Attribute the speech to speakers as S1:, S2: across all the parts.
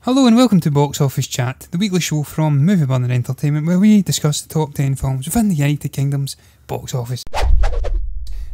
S1: Hello and welcome to Box Office Chat, the weekly show from Movie Burner Entertainment where we discuss the top 10 films within the United Kingdom's box office.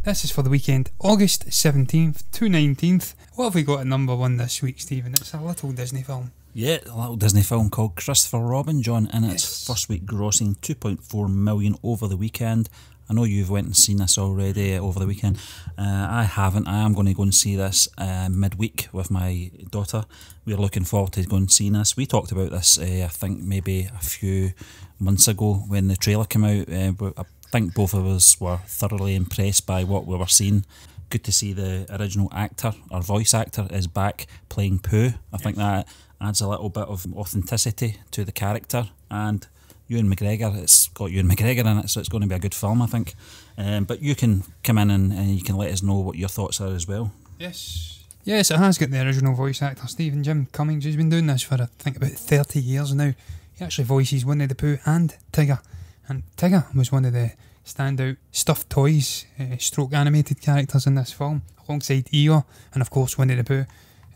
S1: This is for the weekend, August 17th to 19th. What have we got at number 1 this week, Stephen? It's a little Disney film.
S2: Yeah, a little Disney film called Christopher Robin, John, in its first week grossing 2.4 million over the weekend. I know you've went and seen this already over the weekend. I haven't. I am going to go and see this midweek with my daughter. We're looking forward to going and seeing this. We talked about this, I think, maybe a few months ago when the trailer came out. I think both of us were thoroughly impressed by what we were seeing. Good to see the original actor, or voice actor, is back playing Pooh. I think that adds a little bit of authenticity to the character. And Ewan McGregor, it's got Ewan McGregor in it, so it's going to be a good film, I think. But you can come in and you can let us know what your thoughts are as well.
S1: Yes, it has got the original voice actor, Jim Cummings. He's been doing this for, I think, about 30 years now. He actually voices Winnie the Pooh and Tigger. And Tigger was one of the standout stuffed toys, stroke animated characters in this film, alongside Eeyore and, of course, Winnie the Pooh.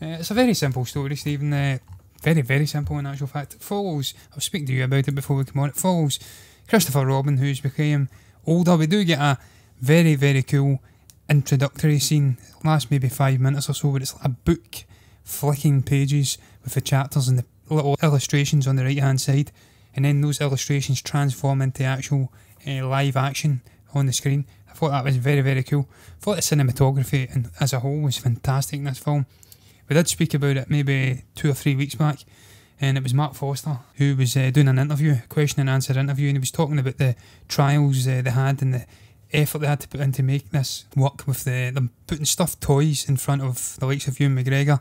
S1: It's a very simple story, Stephen. Very, very simple in actual fact. It follows, I was speaking to you about it before we came on, it follows Christopher Robin, who's became older. We do get a very, very cool introductory scene. It lasts maybe 5 minutes or so, but it's like a book flicking pages with the chapters and the little illustrations on the right hand side, and then those illustrations transform into actual live action on the screen. I thought that was very, very cool. I thought the cinematography and as a whole was fantastic in this film. We did speak about it maybe 2 or 3 weeks back, and it was Mark Foster who was doing an interview, a question and answer interview, and he was talking about the trials they had and the effort they had to put in to make this work with them putting stuffed toys in front of the likes of Ewan McGregor,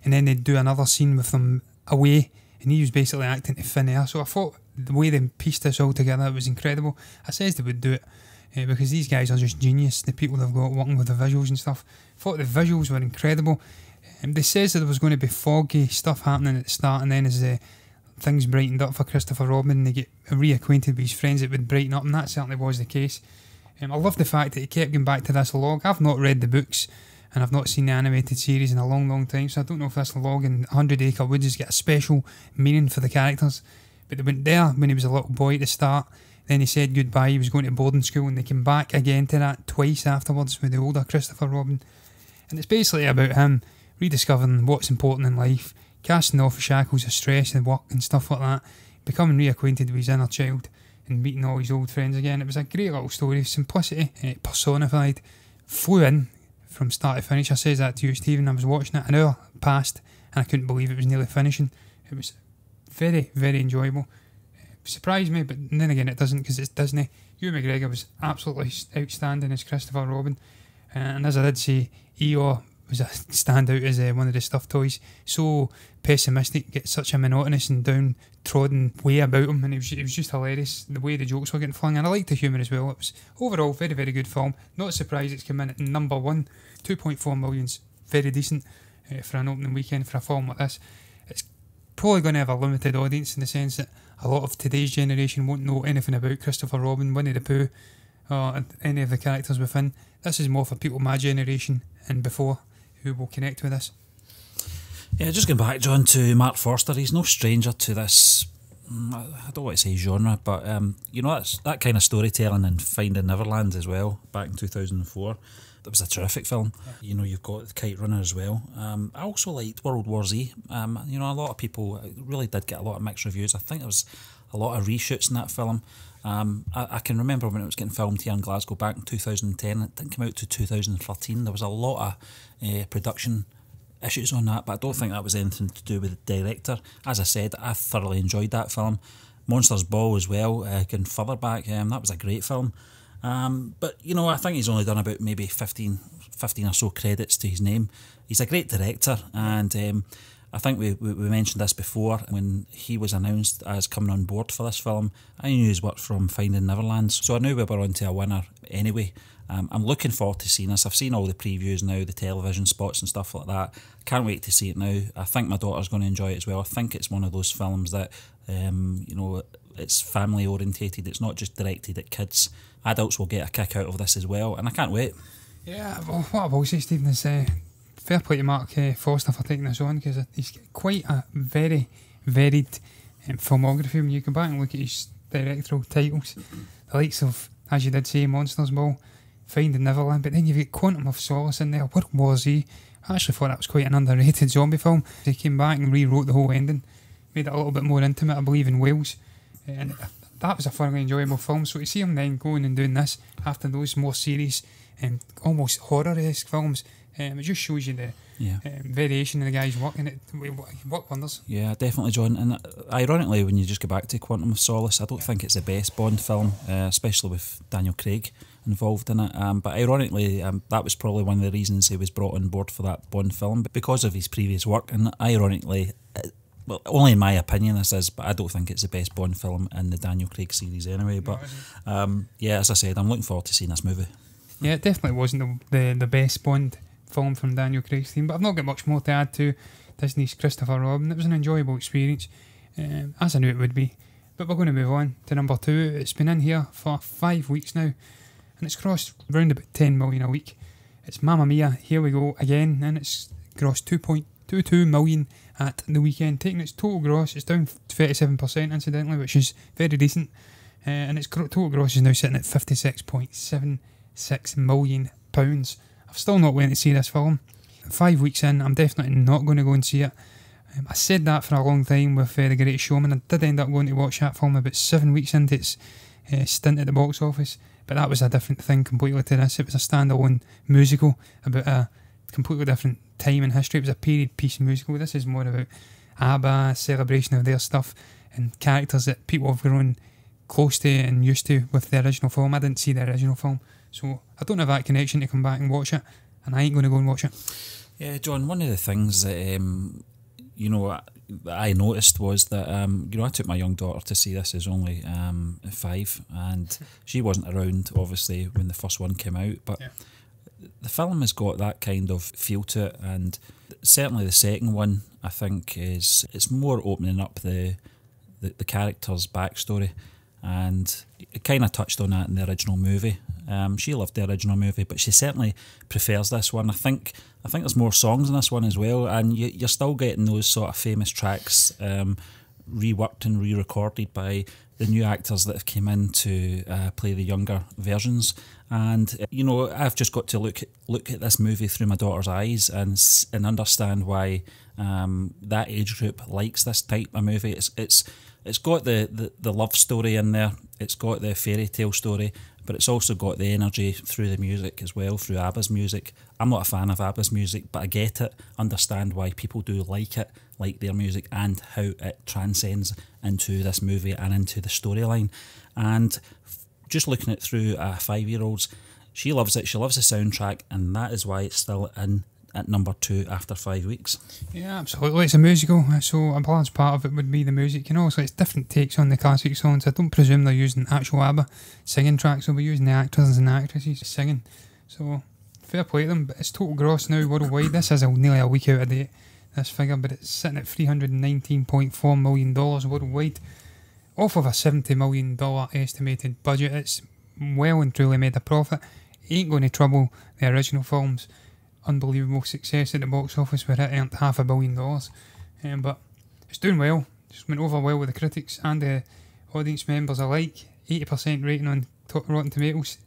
S1: and then they'd do another scene with them away, and he was basically acting to thin air. So I thought the way they pieced this all together was incredible. I says they would do it because these guys are just genius, the people they've got working with the visuals and stuff. I thought the visuals were incredible. They says that there was going to be foggy stuff happening at the start, and then as things brightened up for Christopher Robin and they get reacquainted with his friends, it would brighten up, and that certainly was the case. I love the fact that he kept going back to this log. I've not read the books and I've not seen the animated series in a long, long time, so I don't know if this log in 100 Acre Woods has got a special meaning for the characters. But they went there when he was a little boy at the start, then he said goodbye, he was going to boarding school, and they came back again to that twice afterwards with the older Christopher Robin. And it's basically about him rediscovering what's important in life, casting off the shackles of stress and work and stuff like that, becoming reacquainted with his inner child and meeting all his old friends again. It was a great little story, simplicity, personified, flew in from start to finish. I says that to you, Stephen. I was watching it, an hour passed and I couldn't believe it was nearly finishing. It was very, very enjoyable. It surprised me, but then again it doesn't, because it's Disney. Ewan McGregor was absolutely outstanding as Christopher Robin, and as I did say, Eeyore was a standout as one of the stuffed toys. So pessimistic, gets such a monotonous and downtrodden way about him, and it was just hilarious the way the jokes were getting flung, and I liked the humour as well. It was overall very, very good film. Not surprised it's come in at number 1. 2.4 million's very decent for an opening weekend for a film like this. It's probably going to have a limited audience in the sense that a lot of today's generation won't know anything about Christopher Robin, Winnie the Pooh, or any of the characters within. This is more for people my generation and before who will connect with this.
S2: Yeah, just going back, John, to Mark Forster. He's no stranger to this, I don't want to say genre, but you know, that's that kind of storytelling in Finding Neverland as well, back in 2004. That was a terrific film. Yeah. You know, you've got The Kite Runner as well. I also liked World War Z. You know, a lot of people really did get a lot of mixed reviews. I think there was a lot of reshoots in that film. I can remember when it was getting filmed here in Glasgow back in 2010. It didn't come out to 2013. There was a lot of production issues on that, but I don't think that was anything to do with the director. As I said, I thoroughly enjoyed that film. Monsters Ball as well, going further back, that was a great film. But, you know, I think he's only done about maybe 15 or so credits to his name. He's a great director, and I think we mentioned this before when he was announced as coming on board for this film. I knew his work from Finding Neverland, so I knew we were on to a winner anyway. I'm looking forward to seeing this. I've seen all the previews now, the television spots and stuff like that. Can't wait to see it now. I think my daughter's going to enjoy it as well. I think it's one of those films that, you know, it's family orientated. It's not just directed at kids. Adults will get a kick out of this as well, and I can't wait.
S1: Yeah, well, what I will say, Stephen, is fair play to Mark Foster for taking this on, because he's got quite a very varied filmography. When you go back and look at his directorial titles, the likes of, as you did say, Monsters Ball, Finding Neverland, but then you've got Quantum of Solace in there, World War Z. I actually thought that was quite an underrated zombie film. He came back and rewrote the whole ending, made it a little bit more intimate, I believe, in Wales, and that was a thoroughly enjoyable film. So to see him then going and doing this after those more serious and almost horror-esque films, it just shows you the variation in the guy's work, and it worked wonders.
S2: Yeah, definitely, John. And ironically, when you just go back to Quantum of Solace, I don't think it's the best Bond film, especially with Daniel Craig involved in it. But ironically, that was probably one of the reasons he was brought on board for that Bond film, because of his previous work. And ironically, well, only in my opinion this is, but I don't think it's the best Bond film in the Daniel Craig series anyway. But yeah, as I said, I'm looking forward to seeing this movie. Yeah,
S1: it definitely wasn't the best Bond film from Daniel Craig's team, but I've not got much more to add to Disney's Christopher Robin. It was an enjoyable experience, as I knew it would be. But we're going to move on to number 2. It's been in here for 5 weeks now, and it's crossed around about 10 million a week. It's Mamma Mia, Here We Go Again, and it's grossed 2.22 million at the weekend, taking its total gross. It's down 37% incidentally, which is very decent, and its total gross is now sitting at £56.76 million. I've still not went to see this film. 5 weeks in, I'm definitely not going to go and see it. I said that for a long time with The Greatest Showman. I did end up going to watch that film about 7 weeks into its stint at the box office, but that was a different thing completely to this. It was a standalone musical about a completely different time in history. It was a period piece musical. This is more about ABBA, celebration of their stuff, and characters that people have grown close to and used to with the original film. I didn't see the original film, so I don't have that connection to come back and watch it, and I ain't going to go and watch it.
S2: Yeah, John, one of the things that that I noticed was that I took my young daughter to see this as only 5, and she wasn't around obviously when the first one came out, but the film has got that kind of feel to it, and certainly the second one I think it's more opening up the character's backstory, and it kind of touched on that in the original movie. She loved the original movie, but she certainly prefers this one. I think there's more songs in this one as well, and you're still getting those sort of famous tracks reworked and re-recorded by the new actors that have come in to play the younger versions. And I've just got to look at this movie through my daughter's eyes and understand why that age group likes this type of movie. It's got the love story in there, it's got the fairy tale story, but it's also got the energy through the music as well, through ABBA's music. I'm not a fan of ABBA's music, but I get it, understand why people do like it, like their music, and how it transcends into this movie and into the storyline. And just looking at it through a 5-year-old's, she loves it, she loves the soundtrack, and that is why it's still in at number 2 after 5 weeks. Yeah,
S1: absolutely. It's a musical, so a large part of it would be the music, so it's different takes on the classic songs. I don't presume they're using actual ABBA singing tracks, they'll be using the actors and the actresses singing, so fair play to them. But it's total gross now worldwide. This is nearly a week out of date, this figure, but it's sitting at $319.4 million worldwide, off of a $70 million estimated budget. It's well and truly made a profit. It ain't going to trouble the original film's unbelievable success at the box office, where it earned $500 million. But it's doing well. Just went over well with the critics and the audience members alike. 80% rating on Rotten Tomatoes.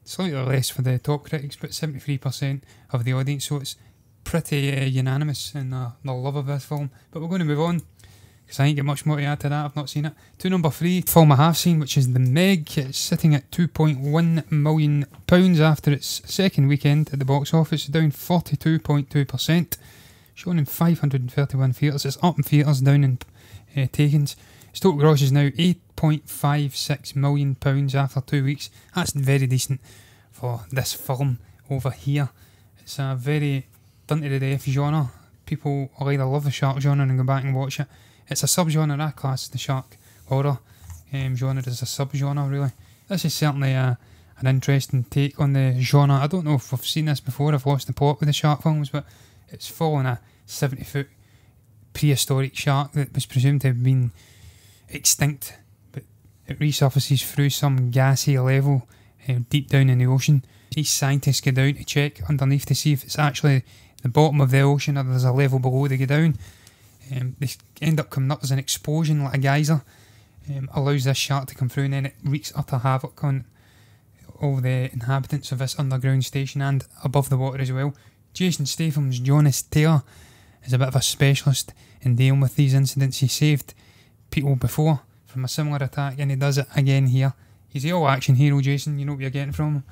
S1: Slightly less for the top critics, but 73% of the audience. So it's pretty unanimous in their love of this film. But we're going to move on, because I ain't got much more to add to that. I've not seen it. To number 3, film I have seen, which is The Meg. It's sitting at £2.1 million after its second weekend at the box office, down 42.2%. Shown in 531 theatres. It's up in theatres, down in takings. Its total gross is now £8.56 million after 2 weeks. That's very decent for this film over here. It's a very done to the death genre. People will either love the shark genre and go back and watch it. It's a subgenre. I class the shark horror genre as a subgenre, really. This is certainly an interesting take on the genre. I don't know if we've seen this before. I've lost the plot with the shark films, but it's following a 70-foot prehistoric shark that was presumed to have been extinct, but it resurfaces through some gassy level deep down in the ocean. These scientists go down to check underneath to see if it's actually the bottom of the ocean, or there's a level below they go down. They end up coming up, there's an explosion like a geyser, allows this shark to come through, and then it wreaks utter havoc on all the inhabitants of this underground station and above the water as well. Jason Statham's Jonas Taylor is a bit of a specialist in dealing with these incidents. He saved people before from a similar attack, and he does it again here. He's the all-action hero, Jason. You know what you're getting from him.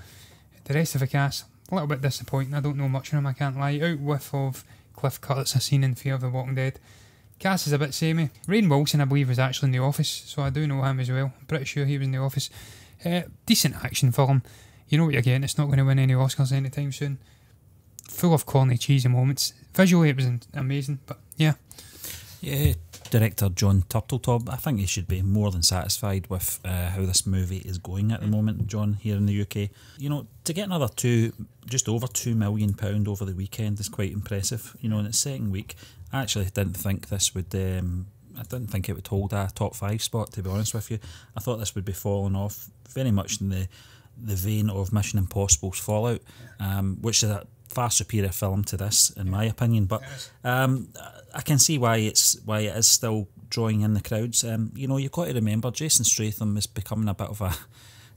S1: The rest of the cast, a little bit disappointing. I don't know much of him, I can't lie. Out with of Cliff Curtis, a scene in Fear of the Walking Dead. Cast is a bit samey. Rainn Wilson, I believe, was actually in The Office, so I do know him as well. I'm pretty sure he was in The Office. Decent action film. You know what you're getting. It's not going to win any Oscars anytime soon. Full of corny, cheesy moments. Visually, it was amazing, but yeah.
S2: Yeah, director John Turteltaub, I think he should be more than satisfied with how this movie is going at the moment, John, here in the UK. You know, to get another just over £2 million over the weekend is quite impressive. You know, in its second week, I actually didn't think this would... I didn't think it would hold a top 5 spot, to be honest with you. I thought this would be falling off very much in the vein of Mission Impossible's Fallout, which is a far superior film to this, in my opinion. But I can see why it is still drawing in the crowds. You know, you've got to remember, Jason Statham is becoming a bit of a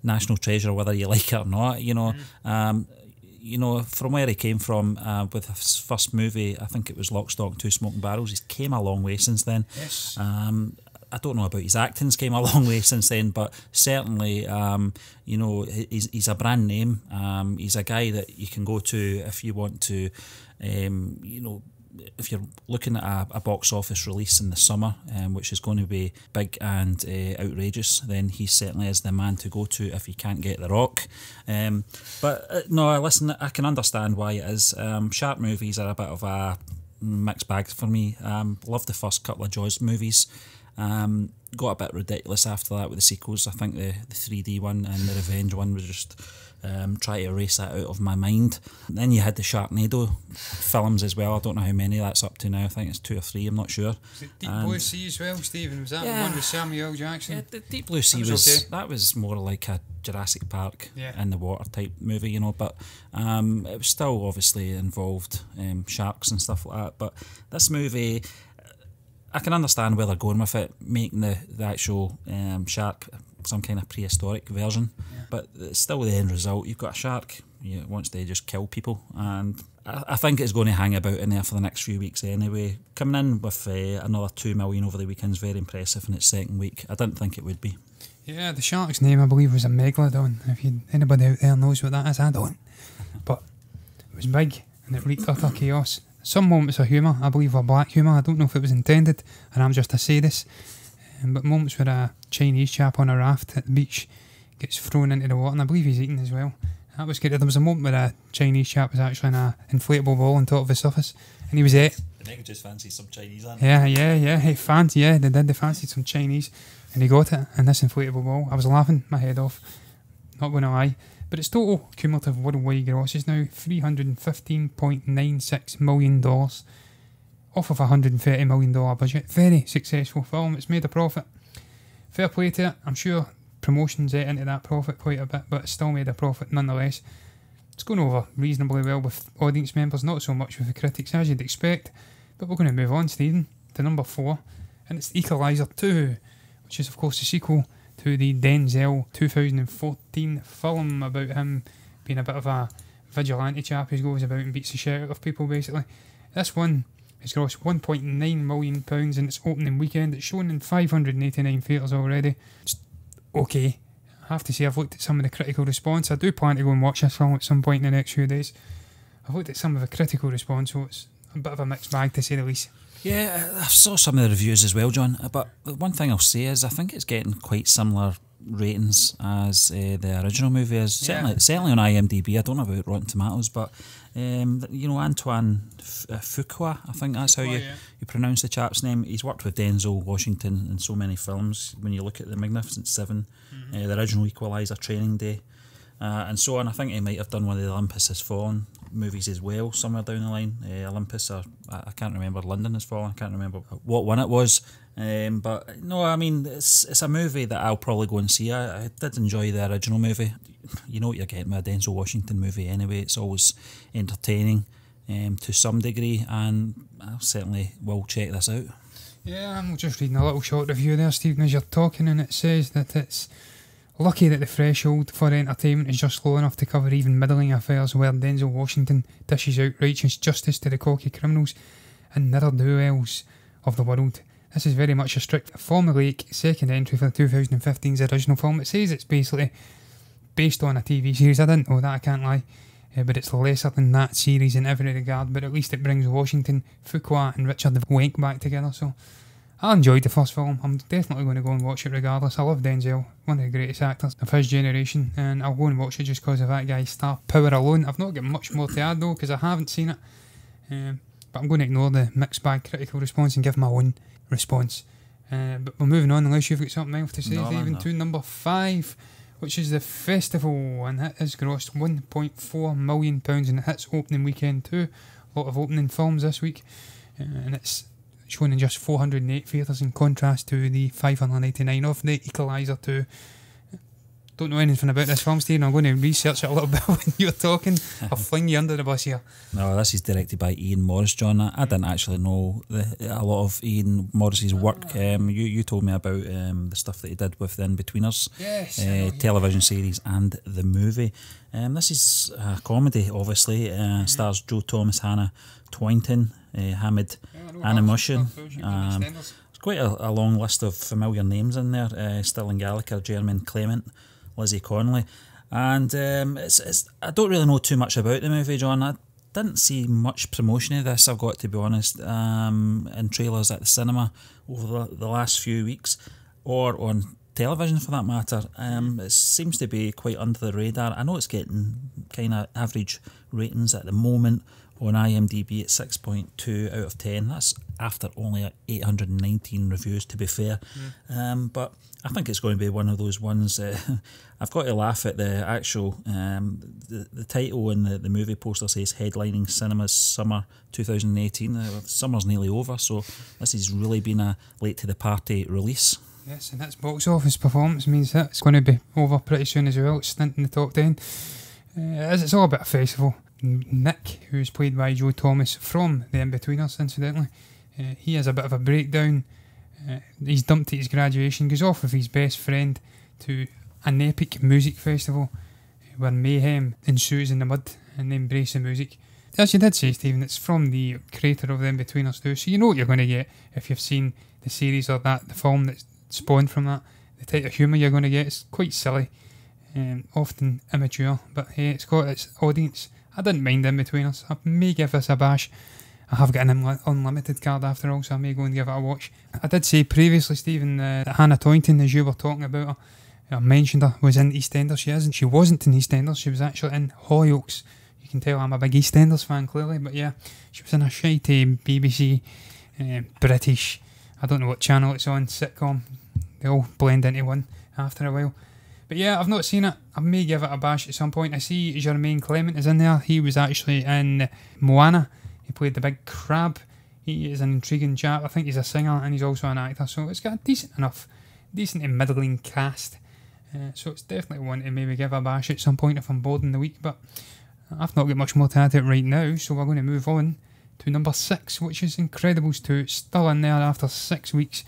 S2: national treasure, whether you like it or not. You know, you know, from where he came from with his first movie, I think it was Lock, Stock and Two Smoking Barrels. He's came a long way since then.
S1: Yes.
S2: I don't know about his acting's came a long way since then, but certainly, you know, he's a brand name. He's a guy that you can go to if you want to, you know, if you're looking at a box office release in the summer, which is going to be big and outrageous, then he certainly is the man to go to if you can't get The Rock. But no, listen, I can understand why it is. Shark movies are a bit of a mixed bag for me. Loved the first couple of Jaws movies. Got a bit ridiculous after that with the sequels. I think the 3D one and the Revenge one was just try to erase that out of my mind. And then you had the Sharknado films as well. I don't know how many that's up to now. I think it's 2 or 3, I'm not sure.
S1: Was it Deep Blue Sea as well, Stephen? Was that the one with Samuel L. Jackson?
S2: Yeah, the Deep Blue Sea that was more like a Jurassic Park in the water type movie, you know, but it was still obviously involved sharks and stuff like that. But this movie, I can understand where they're going with it, making the actual shark some kind of prehistoric version, but it's still the end result. You've got a shark wants to just kill people, and I think it's going to hang about in there for the next few weeks anyway. Coming in with another 2 million over the weekend is very impressive in its second week. I didn't think it would be. Yeah,
S1: the shark's name, I believe, was a megalodon. If anybody out there knows what that is, I don't. But it was big, and it wreaked utter chaos. Some moments of humour, I believe, were black humour. I don't know if it was intended, and I'm just a sadist. But moments where a Chinese chap on a raft at the beach gets thrown into the water, and I believe he's eaten as well. That was good. There was a moment where a Chinese chap was actually in an inflatable ball on top of the surface, and he was ate.
S2: The nigga just fancied some Chinese, hadn't
S1: he? Yeah. They did. They fancied some Chinese, and he got it in this inflatable ball. I was laughing my head off, not going to lie. But its total cumulative worldwide gross is now $315.96 million off of a $130 million budget. Very successful film. It's made a profit. Fair play to it. I'm sure promotions ate into that profit quite a bit, but it still made a profit nonetheless. It's going over reasonably well with audience members, not so much with the critics as you'd expect. But we're going to move on, Stephen, to number 4, and it's Equalizer 2, which is of course the sequel to the Denzel 2014 film about him being a bit of a vigilante chap who goes about and beats the shit out of people, basically. This one has grossed £1.9 million in its opening weekend. It's shown in 589 theatres already. It's okay. I have to say, I've looked at some of the critical response. I do plan to go and watch this film at some point in the next few days. I've looked at some of the critical response, so it's a bit of a mixed bag, to say the least.
S2: Yeah, I saw some of the reviews as well, John, but one thing I'll say is I think it's getting quite similar ratings as the original movie is. Certainly on IMDb. I don't know about Rotten Tomatoes, but you know, Antoine Fuqua, I think that's how you pronounce the chap's name. He's worked with Denzel Washington in so many films. When you look at The Magnificent Seven, the original Equalizer, Training Day, and so on. I think he might have done one of the Olympus Has Fallen movies as well, somewhere down the line. Olympus, or I can't remember, London Has Fallen, I can't remember what one it was. But no, I mean, it's a movie that I'll probably go and see. I did enjoy the original movie. You know what you're getting with a Denzel Washington movie anyway. It's always entertaining. to some degree, and I certainly will check this out.
S1: Yeah, I'm just reading a little short review there, Stephen, as you're talking, and it says that it's lucky that the threshold for entertainment is just low enough to cover even middling affairs, where Denzel Washington dishes out righteous justice to the cocky criminals and ne'er-do-wells of the world. This is very much a strict formulaic second entry for 2015's original film. It says it's basically based on a TV series. I didn't know that, I can't lie. But it's lesser than that series in every regard, but at least it brings Washington, Fuqua and Richard the Wank back together. So I enjoyed the first film. I'm definitely going to go and watch it regardless. I love Denzel, one of the greatest actors of his generation, and I'll go and watch it just because of that guy's star power alone. I've not got much more to add though, because I haven't seen it, but I'm going to ignore the mixed bag critical response and give my own response. But we're moving on, unless you've got something else to say, Stephen, to number 5, which is The Festival, and it has grossed £1.4 million in its opening weekend too. A lot of opening films this week, and it's shown in just 408 theatres, in contrast to the 599 of The Equalizer 2. Don't know anything about this film, Stephen. I'm going to research it a little bit when you're talking. I'll fling you under the bus here.
S2: No, this is directed by Ian Morris, John. I didn't actually know a lot of Ian Morris's work. You told me about the stuff that he did with The In-Betweeners,
S1: yes,
S2: television series and the movie. This is a comedy, obviously. Stars Joe Thomas, Hannah Twainton, Hamid Animushin. There's quite a long list of familiar names in there. Sterling Gallagher, Jermaine Clement, Lizzie Connolly, and I don't really know too much about the movie, John. I didn't see much promotion of this, I've got to be honest, in trailers at the cinema over the last few weeks, or on television for that matter. It seems to be quite under the radar. I know it's getting kind of average ratings at the moment on IMDb at 6.2 out of 10. That's after only 819 reviews, to be fair. But I think it's going to be one of those ones. I've got to laugh at the actual the title in the movie poster says headlining cinemas summer 2018. Summer's nearly over, so this has really been a late to the party release.
S1: Yes, and its box office performance means that it's going to be over pretty soon as well. It's stint in the top 10. As it's all about a festival. Nick, who's played by Joe Thomas from The In-Betweeners, incidentally, he has a bit of a breakdown. He's dumped at his graduation, goes off with his best friend to an epic music festival where mayhem ensues in the mud and they embrace the music. As you did say, Stephen, it's from the creator of The In-Betweeners too, so you know what you're going to get if you've seen the series or the film that's spawned from that. The type of humour you're going to get is quite silly, often immature, but hey, it's got its audience. I didn't mind In-Betweeners. I may give this a bash. I have got an unlimited card after all, so I may go and give it a watch. I did say previously, Stephen, that Hannah Twainton, as you were talking about her, I mentioned her, was in EastEnders. She isn't. She wasn't in EastEnders. She was actually in Hollyoaks. You can tell I'm a big EastEnders fan, clearly. But yeah, she was in a shitey BBC, British, I don't know what channel it's on, sitcom. They all blend into one after a while. But yeah, I've not seen it. I may give it a bash at some point. I see Jermaine Clement is in there. He was actually in Moana. He played the big crab. He is an intriguing chap. I think he's a singer and he's also an actor. So it's got a decent to middling cast. So it's definitely one to maybe give a bash at some point if I'm bored in the week. But I've not got much more to add to it right now. So we're going to move on to number 6, which is Incredibles 2. It's still in there after 6 weeks.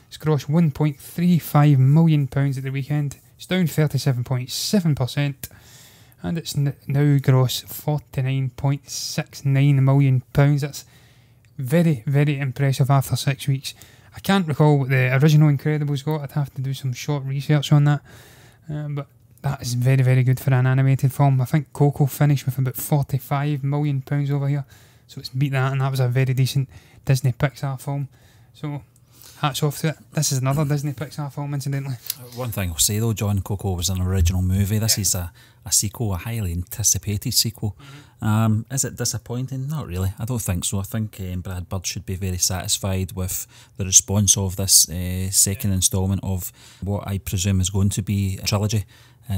S1: It's grossed £1.35 million at the weekend. It's down 37.7%, and it's now grossed £49.69 million. That's very, very impressive after 6 weeks. I can't recall what the original Incredibles got. I'd have to do some short research on that, but that is very, very good for an animated film. I think Coco finished with about £45 million over here, so it's beat that, and that was a very decent Disney Pixar film. So hats off to it. This is another Disney Pixar film, incidentally.
S2: One thing I'll say though, John, Coco was an original movie. This is a sequel, a highly anticipated sequel. Is it disappointing? Not really. I don't think so. I think Brad Bird should be very satisfied with the response of this second instalment of what I presume is going to be a trilogy.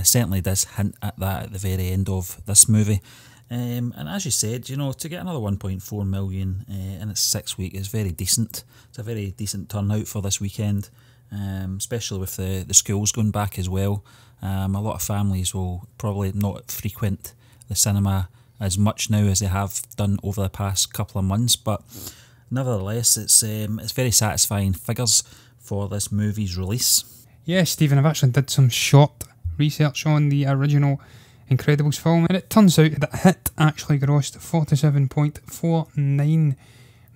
S2: Certainly does hint at that at the very end of this movie. And as you said, you know, to get another 1.4 million in its 6 week is very decent. It's a very decent turnout for this weekend, especially with the schools going back as well. A lot of families will probably not frequent the cinema as much now as they have done over the past couple of months, but nevertheless, it's very satisfying figures for this movie's release. Yeah,
S1: Stephen, I've actually did some short research on the original Incredibles film, and it turns out that Hit actually grossed £47.49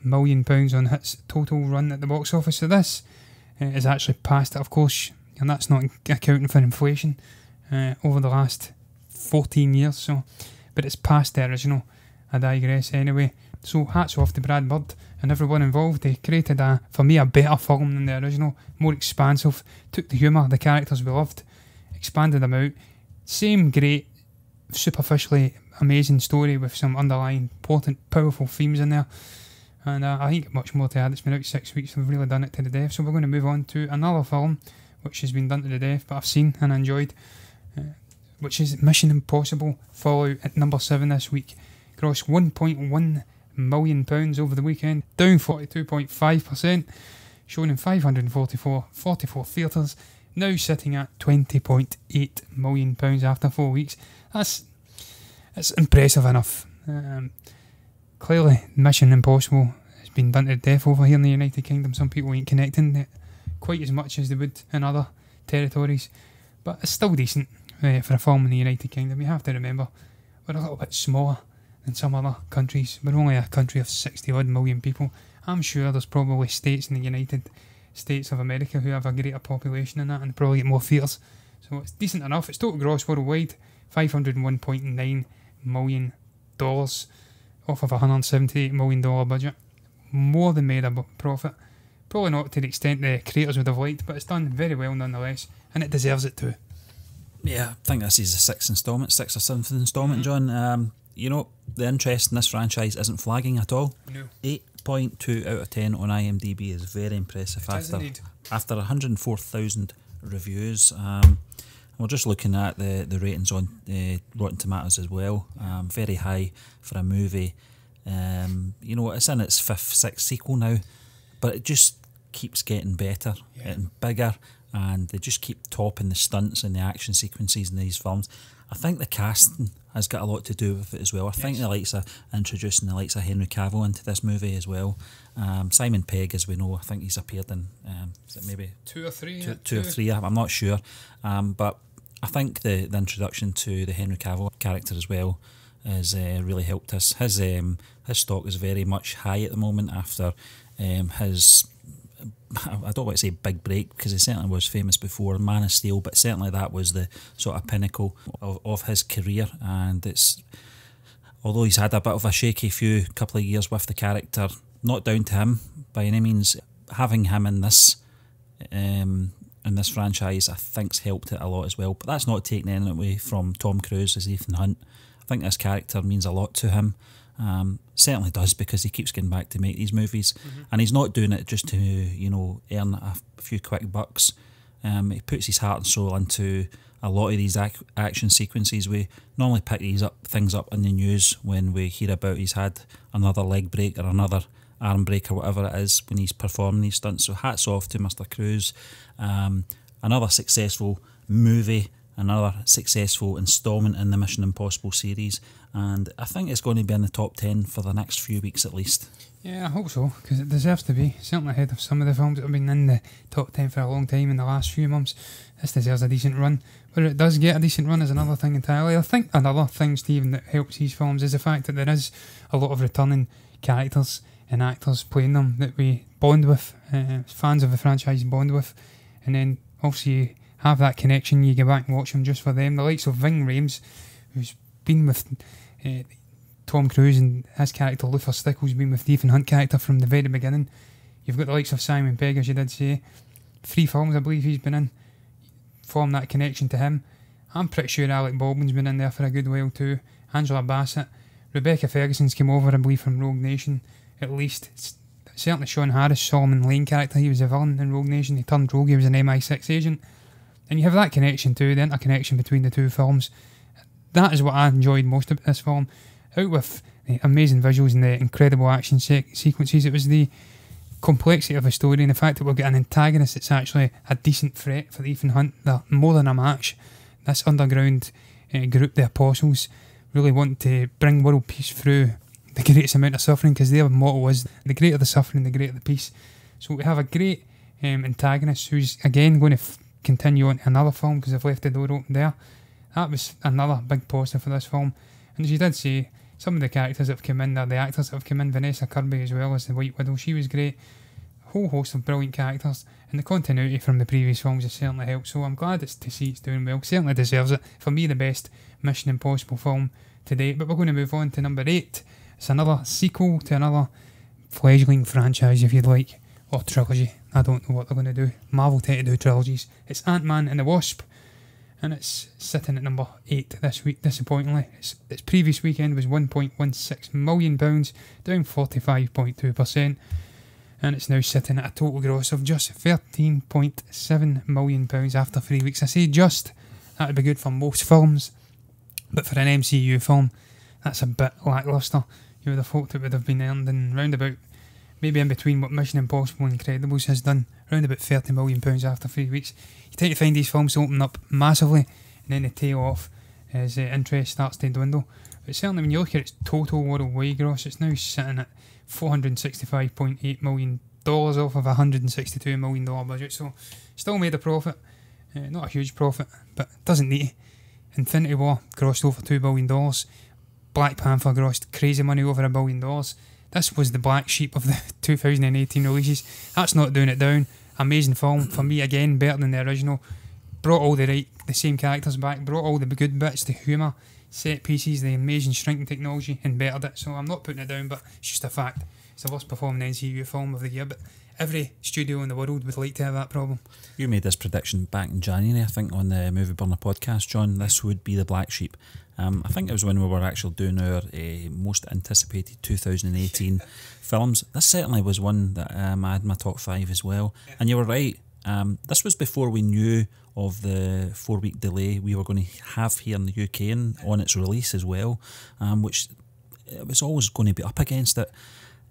S1: million on Hit's total run at the box office. So this is actually past it, of course, and that's not accounting for inflation over the last 14 years. So, but it's past the original. I digress anyway. So hats off to Brad Bird and everyone involved. They created for me, a better film than the original, more expansive, took the humour, the characters we loved, expanded them out. Same great, superficially amazing story with some underlying important, powerful themes in there. And I think much more to add. It's been out 6 weeks, we've really done it to the death. So we're going to move on to another film which has been done to the death, but I've seen and enjoyed, which is Mission Impossible Fallout at number 7 this week. Grossed £1.1 million over the weekend, down 42.5%, shown in 544 theatres, now sitting at £20.8 million after 4 weeks. That's impressive enough. Clearly, Mission Impossible has been done to death over here in the United Kingdom. Some people ain't connecting it quite as much as they would in other territories, but it's still decent for a film in the United Kingdom. You have to remember, we're a little bit smaller than some other countries. We're only a country of 60 odd million people. I'm sure there's probably states in the United States of America who have a greater population than that and probably get more theatres. So it's decent enough. Its total gross worldwide, $501.9 million off of a $178 million budget. More than made a profit. Probably not to the extent the creators would have liked, but it's done very well nonetheless, and it deserves it too.
S2: Yeah, I think this is the sixth or seventh instalment, John. You know, the interest in this franchise isn't flagging at all.
S1: No.
S2: 8.2 out of 10 on IMDb is very impressive after 104,000 reviews. We're just looking at the ratings on Rotten Tomatoes as well. Very high for a movie. You know, it's in its 5th, 6th sequel now, but it just keeps getting better, getting bigger, and they just keep topping the stunts and the action sequences in these films. I think the casting has got a lot to do with it as well. I think the likes of introducing the likes of Henry Cavill into this movie as well. Simon Pegg, as we know, I think he's appeared in is it maybe
S1: two or three.
S2: I'm not sure, but I think the introduction to the Henry Cavill character as well has really helped us. His stock is very much high at the moment after his, I don't want to say big break, because he certainly was famous before Man of Steel, but certainly that was the sort of pinnacle of his career. And it's, although he's had a bit of a shaky couple of years with the character, not down to him by any means, having him in this franchise I think's helped it a lot as well. But that's not taking anything away from Tom Cruise as Ethan Hunt. I think this character means a lot to him. Certainly does, because he keeps getting back to make these movies, and he's not doing it just to, you know, earn a few quick bucks. He puts his heart and soul into a lot of these action sequences. We normally pick things up in the news when we hear about he's had another leg break or another arm break or whatever it is when he's performing these stunts. So hats off to Mr. Cruise. Another successful movie, another successful instalment in the Mission Impossible series, and I think it's going to be in the top 10 for the next few weeks at least.
S1: Yeah, I hope so, because it deserves to be, certainly ahead of some of the films that have been in the top 10 for a long time in the last few months. This deserves a decent run. Whether it does get a decent run is another thing entirely. I think another thing, Stephen, that helps these films is the fact that there is a lot of returning characters and actors playing them that we bond with, fans of the franchise bond with, and then obviously you have that connection, you go back and watch them just for them. The likes of Ving Rhames, who's been with Tom Cruise, and his character Luther Stickles been with the Ethan Hunt character from the very beginning. You've got the likes of Simon Pegg, as you did say. 3 films I believe he's been in, form that connection to him. I'm pretty sure Alec Baldwin's been in there for a good while too. Angela Bassett. Rebecca Ferguson's came over, I believe, from Rogue Nation at least. Certainly Sean Harris, Solomon Lane character, he was a villain in Rogue Nation. He turned rogue, he was an MI6 agent. And you have that connection too, the interconnection between the two films. That is what I enjoyed most about this film. Out with the amazing visuals and the incredible action sequences, it was the complexity of the story and the fact that we've got an antagonist that's actually a decent threat for Ethan Hunt. They're more than a match. This underground group, the Apostles, really wanting to bring world peace through the greatest amount of suffering, because their motto was the greater the suffering, the greater the peace. So we have a great antagonist who's again going to continue on to another film because they've left the door open there. That was another big positive for this film. And as you did say, some of the characters that have come in there, the actors that have come in, Vanessa Kirby as well as the White Widow, she was great. A whole host of brilliant characters, and the continuity from the previous films has certainly helped. So I'm glad to see it's doing well. Certainly deserves it. For me, the best Mission Impossible film to date. But we're going to move on to number 8. It's another sequel to another fledgling franchise, if you'd like, or trilogy. I don't know what they're going to do. Marvel tend to do trilogies. It's Ant-Man and the Wasp, and it's sitting at number 8 this week, disappointingly. Its previous weekend was £1.16 million, down 45.2%, and it's now sitting at a total gross of just £13.7 million after 3 weeks. I say just, that would be good for most films, but for an MCU film, that's a bit lacklustre. You would have hoped it would have been earned in round about, maybe in between what Mission Impossible and Incredibles has done, around about £30 million after 3 weeks. You tend to find these films open up massively and then they tail off as interest starts to dwindle. But certainly when you look at its total worldwide gross, it's now sitting at $465.8 million off of a $162 million budget. So still made a profit. Not a huge profit, but doesn't need to. Infinity War grossed over $2 billion. Black Panther grossed crazy money, over $1 billion. This was the black sheep of the 2018 releases. That's not doing it down. Amazing film. For me, again, better than the original. Brought all the same characters back. Brought all the good bits, the humour, set pieces, the amazing shrinking technology, and bettered it. So I'm not putting it down, but it's just a fact. It's the worst performing NCU film of the year, but every studio in the world would like to have that problem.
S2: You made this prediction back in January, I think, on the Movie Burner podcast, John. This would be the black sheep. I think it was when we were actually doing our most anticipated 2018 films. This certainly was one that I had in my top 5 as well. Yeah. And you were right. This was before we knew of the 4-week delay we were going to have here in the UK and on its release as well, which it was always going to be up against it.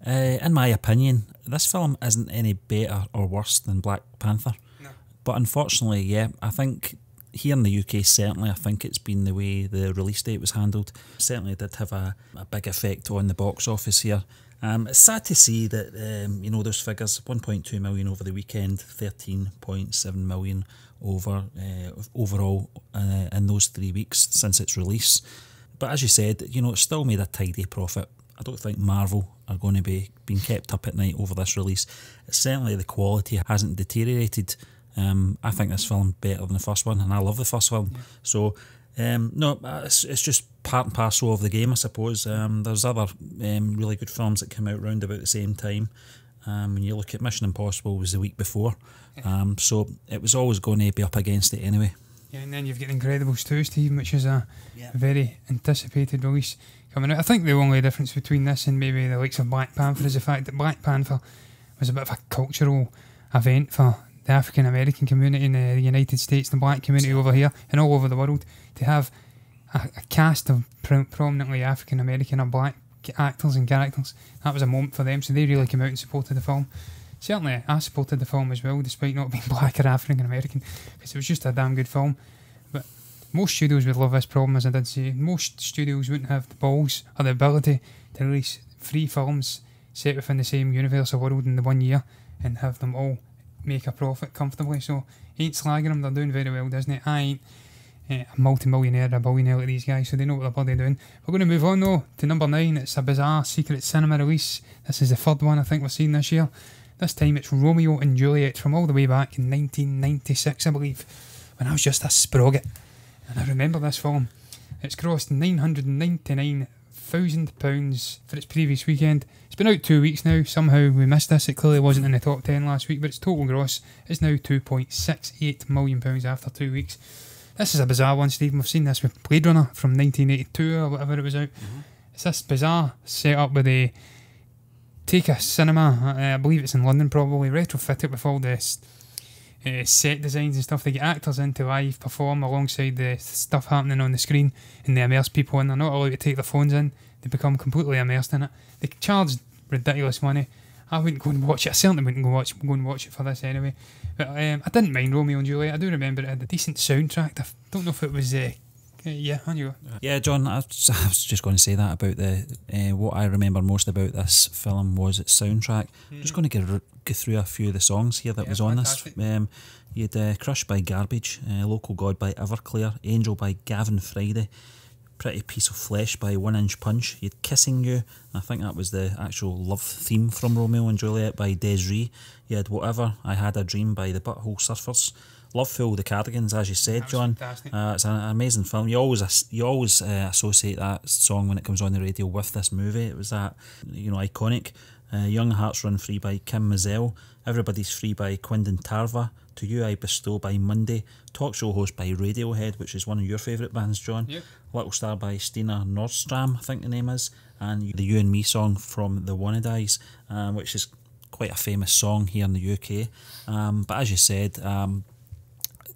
S2: In my opinion, this film isn't any better or worse than Black Panther. No. But unfortunately, yeah, I think here in the UK, certainly, I think it's been the way the release date was handled. Certainly did have a big effect on the box office here. It's sad to see that, those figures, 1.2 million over the weekend, 13.7 million overall in those 3 weeks since its release. But as you said, it still made a tidy profit. I don't think Marvel are going to be being kept up at night over this release. Certainly the quality hasn't deteriorated. I think this film better than the first one, and I love the first film. Yeah. So, it's just part and parcel of the game, I suppose. There's other really good films that come out round about the same time. When you look at Mission Impossible was the week before, so it was always going to be up against it anyway.
S1: Yeah, and then you've got Incredibles 2, Steve, which is a very anticipated release coming out. I think the only difference between this and maybe the likes of Black Panther is the fact that Black Panther was a bit of a cultural event for the African American community in the United States, the black community over here and all over the world. To have a cast of prominently African American or black actors and characters, that was a moment for them, so they really came out and supported the film. Certainly I supported the film as well, despite not being black or African American, because it was just a damn good film. But most studios would love this problem, as I did say. Most studios wouldn't have the balls or the ability to release 3 films set within the same universe or world in the 1 year and have them all make a profit comfortably. So ain't slagging them, they're doing very well, Disney. I ain't a multi-millionaire or a billionaire like these guys, so they know what they're bloody doing. We're going to move on though to number 9. It's a bizarre secret cinema release. This is the 3rd one I think we've seen this year. This time it's Romeo and Juliet from all the way back in 1996, I believe, when I was just a sprocket. And I remember this film. It's grossed £999,000 for its previous weekend. It's been out 2 weeks now. Somehow we missed this. It clearly wasn't in the top 10 last week, but its total gross is now £2.68 million after 2 weeks. This is a bizarre one, Stephen. We've seen this with Blade Runner from 1982 or whatever it was out. Mm-hmm. It's this bizarre setup where they take a cinema, I believe it's in London probably, retrofit it with all this set designs and stuff. They get actors in to live perform alongside the stuff happening on the screen, and they immerse people in. They're not allowed to take their phones in. They become completely immersed in it. They charge ridiculous money. I wouldn't go and watch it. I certainly wouldn't go and watch it for this anyway. But I didn't mind Romeo and Juliet. I do remember it had a decent soundtrack. I don't know if it was Yeah, I knew.
S2: Yeah, John, I was just going to say that about what I remember most about this film was its soundtrack. I'm just going to go through a few of the songs here that was on
S1: fantastic.
S2: this. You had Crush by Garbage, Local God by Everclear, Angel by Gavin Friday, Pretty Piece of Flesh by 1 Inch Punch. You had Kissing You, I think that was the actual love theme from Romeo and Juliet by Desiree. You had Whatever, I Had a Dream by the Butthole Surfers. Loveful, the Cardigans, as you said, John. It's an amazing film. You always associate that song when it comes on the radio with this movie. It was that, iconic. Young Hearts Run Free by Kim Mazel. Everybody's Free by Quindon Tarver. To You I Bestow by Monday. Talk Show Host by Radiohead, which is one of your favourite bands, John.
S1: Yep.
S2: Little Star by Stina Nordstrom, I think the name is. And the You and Me song from the Wannadies, which is quite a famous song here in the UK. But as you said,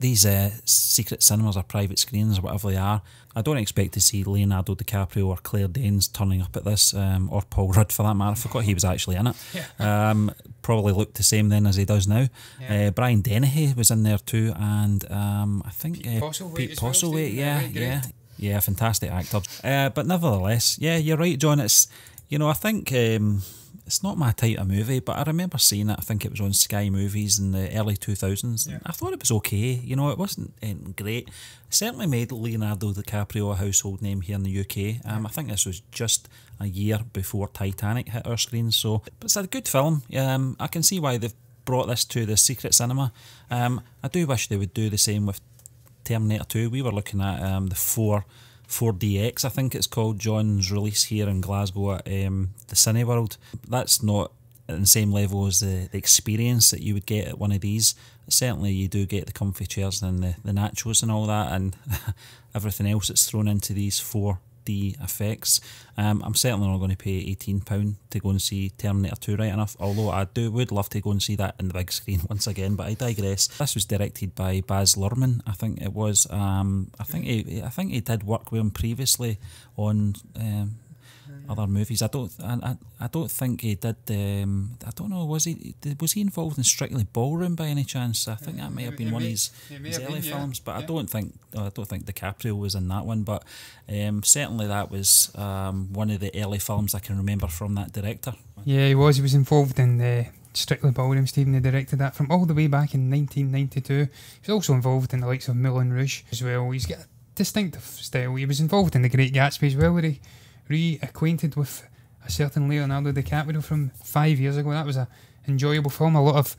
S2: these secret cinemas or private screens or whatever they are, I don't expect to see Leonardo DiCaprio or Claire Danes turning up at this, or Paul Rudd for that matter. I forgot he was actually in it.
S1: Yeah.
S2: Probably looked the same then as he does now.
S1: Yeah.
S2: Brian Dennehy was in there too, and I think Pete Postlethwaite, yeah, fantastic actor. But nevertheless, yeah, you're right, John. It's, I think it's not my type of movie, but I remember seeing it. I think it was on Sky Movies in the early 2000s.
S1: Yeah.
S2: I thought it was okay. It wasn't great. It certainly made Leonardo DiCaprio a household name here in the UK. I think this was just a year before Titanic hit our screens, so but it's a good film. I can see why they've brought this to the secret cinema. I do wish they would do the same with Terminator 2. We were looking at the 4DX, I think it's called, John's release here in Glasgow at the Cineworld. That's not at the same level as the experience that you would get at one of these. Certainly you do get the comfy chairs and the nachos and all that, and everything else that's thrown into these 4D effects. I'm certainly not going to pay £18 to go and see Terminator 2 right enough, although I would love to go and see that in the big screen once again, but I digress. This was directed by Baz Luhrmann, I think it was. I think he did work with him previously on other movies. I don't think he did. I don't know. Was he involved in Strictly Ballroom by any chance? I think that might have been one of his early films. But I don't think DiCaprio was in that one. But certainly that was one of the early films I can remember from that director.
S1: Yeah, he was. He was involved in Strictly Ballroom, Stephen. He directed that from all the way back in 1992. He was also involved in the likes of Moulin Rouge as well. He's got a distinctive style. He was involved in The Great Gatsby as well, where he reacquainted with a certain Leonardo DiCaprio from 5 years ago. That was an enjoyable film. A lot of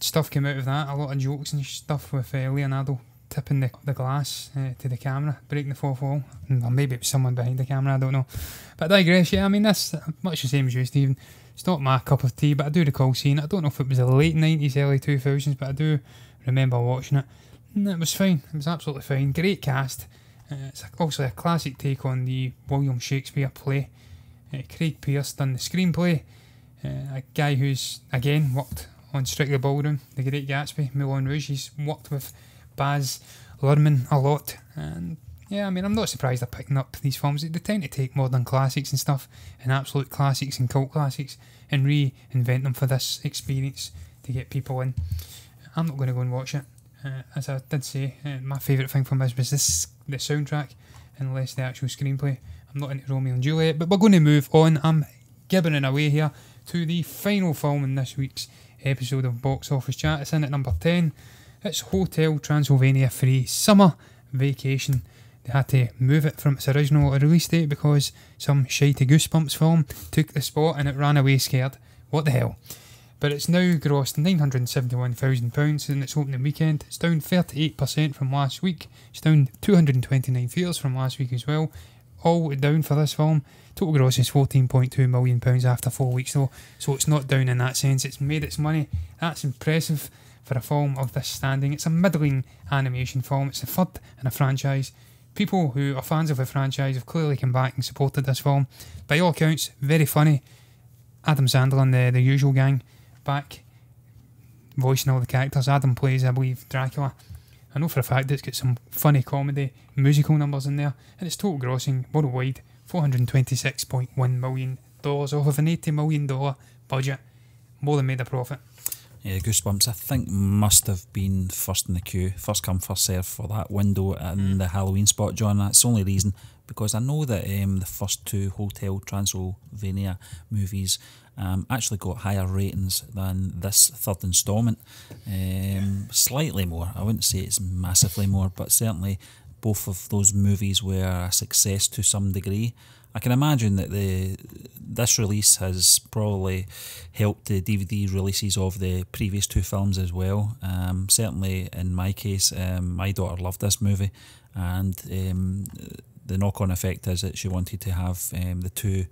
S1: stuff came out of that, a lot of jokes and stuff with Leonardo tipping the glass to the camera, breaking the fourth wall, or maybe it was someone behind the camera, I don't know. But I digress. Yeah, I mean, that's much the same as you, Stephen. It's not my cup of tea, but I do recall seeing it. I don't know if it was the late 90s, early 2000s, but I do remember watching it, and it was fine. It was absolutely fine. Great cast. It's also a classic take on the William Shakespeare play. Craig Pearce done the screenplay. A guy who's, again, worked on Strictly Ballroom, The Great Gatsby, Moulin Rouge. He's worked with Baz Luhrmann a lot. And yeah, I mean, I'm not surprised they're picking up these films. They tend to take modern classics and stuff, and absolute classics and cult classics, and reinvent them for this experience to get people in. I'm not going to go and watch it. As I did say, my favourite thing from this was the soundtrack and less the actual screenplay. I'm not into Romeo and Juliet, but we're going to move on. I'm gibbering away here to the final film in this week's episode of Box Office Chat. It's in at number 10. It's Hotel Transylvania 3 Summer Vacation. They had to move it from its original release date because some shitey Goosebumps film took the spot and it ran away scared. What the hell? But it's now grossed £971,000 in its opening weekend. It's down 38% from last week. It's down 229 theatres from last week as well. All down for this film. Total gross is £14.2 million after 4 weeks though, so it's not down in that sense. It's made its money. That's impressive for a film of this standing. It's a middling animation film. It's the third in a franchise. People who are fans of the franchise have clearly come back and supported this film. By all accounts, very funny. Adam Sandler and the usual gang back voicing all the characters. Adam plays, I believe, Dracula. I know for a fact it's got some funny comedy musical numbers in there, and it's total grossing worldwide $426.1 million off of an $80 million budget. More than made a profit.
S2: Yeah, Goosebumps, I think, must have been first in the queue, first come, first serve for that window in the Halloween spot, John. That's the only reason, because I know that the first two Hotel Transylvania movies actually got higher ratings than this third instalment. Slightly more. I wouldn't say it's massively more, but certainly both of those movies were a success to some degree. I can imagine that this release has probably helped the DVD releases of the previous two films as well. Certainly in my case, my daughter loved this movie, and the knock-on effect is that she wanted to have the two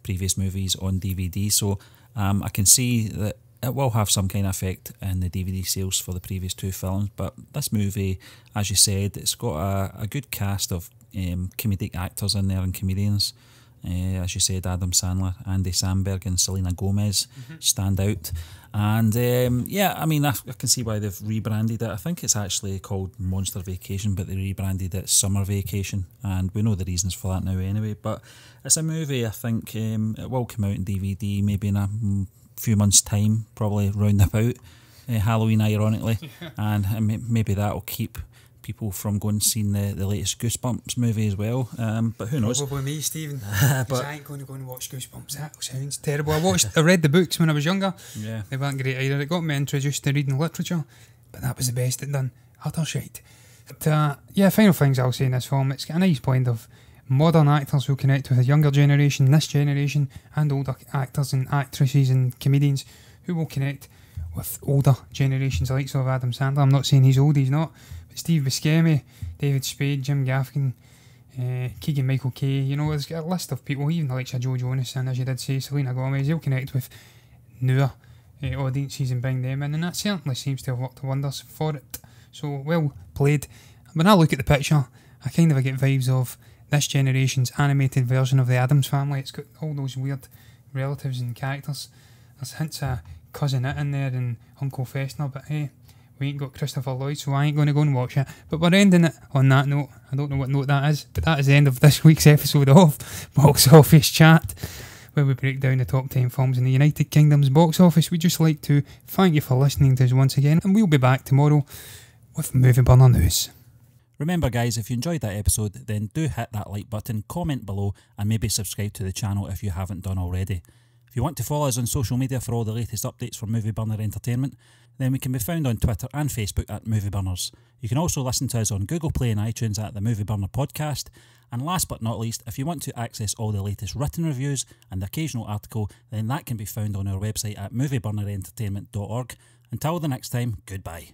S2: previous movies on DVD. So I can see that it will have some kind of effect in the DVD sales for the previous two films. But this movie, as you said, it's got a good cast of comedic actors in there and comedians. As you said, Adam Sandler, Andy Samberg and Selena Gomez stand out. And yeah, I mean, I can see why they've rebranded it. I think it's actually called Monster Vacation, but they rebranded it Summer Vacation, and we know the reasons for that now anyway. But it's a movie, I think it will come out in DVD maybe in a few months' time, probably roundabout Halloween, ironically. And maybe that'll keep people from going and seeing the latest Goosebumps movie as well, but who knows?
S1: Probably me, Stephen. But I ain't going to go and watch Goosebumps. That sounds terrible. I read the books when I was younger.
S2: Yeah,
S1: they weren't great either. It got me introduced to reading literature, but that was the best it done. Utter shite. But yeah, final things I'll say in this film. It's got a nice blend of modern actors who connect with the younger generation, this generation, and older actors and actresses and comedians who will connect with older generations, the likes of Adam Sandler. I'm not saying he's old, he's not. Steve Buscemi, David Spade, Jim Gaffigan, Keegan-Michael Kay, you know, there's got a list of people, even the likes of Joe Jonas and, as you did say, Selena Gomez. They'll connect with newer audiences and bring them in, and that certainly seems to have worked wonders for it. So, well played. When I look at the picture, I kind of get vibes of this generation's animated version of the Addams Family. It's got all those weird relatives and characters. There's hints of Cousin It in there and Uncle Fester, but hey, we ain't got Christopher Lloyd, so I ain't going to go and watch it. But we're ending it on that note. I don't know what note that is, but that is the end of this week's episode of Box Office Chat, where we break down the top 10 films in the United Kingdom's box office. We'd just like to thank you for listening to us once again, and we'll be back tomorrow with Movie Burner News.
S2: Remember guys, if you enjoyed that episode, then do hit that like button, comment below, and maybe subscribe to the channel if you haven't done already. If you want to follow us on social media for all the latest updates from Movie Burner Entertainment, then we can be found on Twitter and Facebook at Movie Burners. You can also listen to us on Google Play and iTunes at the Movie Burner Podcast. And last but not least, if you want to access all the latest written reviews and the occasional article, then that can be found on our website at movieburnerentertainment.org. Until the next time, goodbye.